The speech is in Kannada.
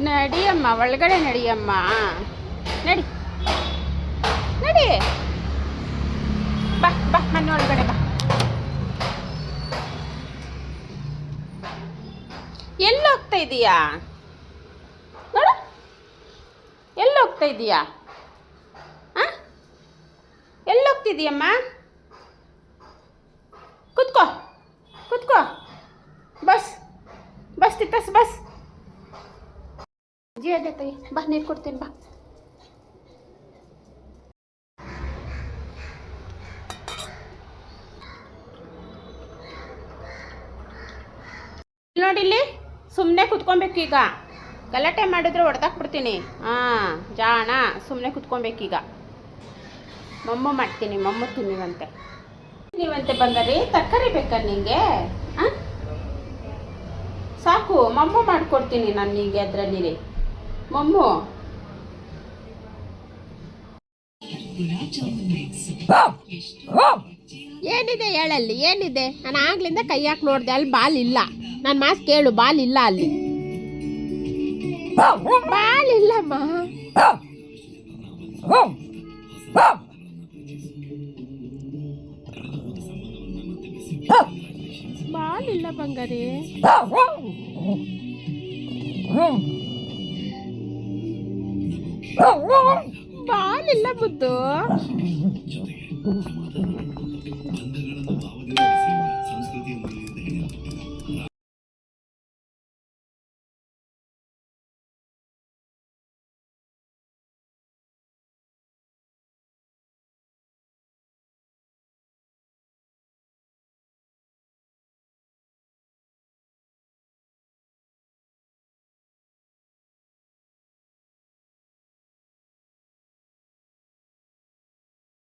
ನಡಿಯಮ್ಮ, ಒಳಗಡೆ ನಡಿಯಮ್ಮ. ನಡಿ ನಡಿ, ಬಾ ಬಾ, ಮನೆ ಒಳಗಡೆ ಬಾ. ಎಲ್ಲಿ ಹೋಗ್ತಾ ಇದೀಯಾ ನೋಡು, ಎಲ್ಲಿ ಹೋಗ್ತಾ ಇದೀಯಾ? ಎಲ್ಲಿ ಹೋಗ್ತಿದೀಯಮ್ಮ? ಕುತ್ಕೋ ಕುತ್ಕೋ, ಬಸ್ ಬಸ್ ತಿತ್ತಸ್ ಬಸ್. ಜಿ ಅದೇ ತಾಯಿ, ಬಾ ನೀರು ಕೊಡ್ತೀನಿ ಬಾ. ನೋಡಿಲ್ಲಿ, ಸುಮ್ಮನೆ ಕುತ್ಕೊಬೇಕೀಗ. ಗಲಾಟೆ ಮಾಡಿದ್ರೆ ಹೊಡೆದಾಕ್ಬಿಡ್ತೀನಿ. ಹಾಂ ಜಾಣ, ಸುಮ್ಮನೆ ಕುತ್ಕೊಬೇಕೀಗ. ಮಮ್ಮು ಮಾಡ್ತೀನಿ, ಮಮ್ಮು ತಿನ್ನಿವಂತೆ ಬಂಗಾರಿ. ತರಕಾರಿ ಬೇಕಾ ನಿಂಗೆ? ಹಾಂ ಸಾಕು, ಮಮ್ಮು ಮಾಡಿಕೊಡ್ತೀನಿ ನಾನು ನಿಂಗೆ. ಅದರಲ್ಲಿ ಮಮ್ಮು ಏನಿದೆ ಹೇಳಲ್ಲಿ, ಏನಿದೆ? ನಾನು ಆಗ್ಲಿಂದ ಕೈ ಹಾಕಿ ನೋಡಿದೆ, ಅಲ್ಲಿ ಬಾಲ್ ಇಲ್ಲ. ನನ್ನ ಮಾತು ಕೇಳು, ಬಾಲ್ ಇಲ್ಲ ಅಲ್ಲಿ, ಬಾಲ್ ಇಲ್ಲಮ್ಮ. ಬಾಲ್ ಇಲ್ಲ ಬಂಗಾರಿ, ಬಾಲ್ ಇಲ್ಲ ಮುದ್ದು.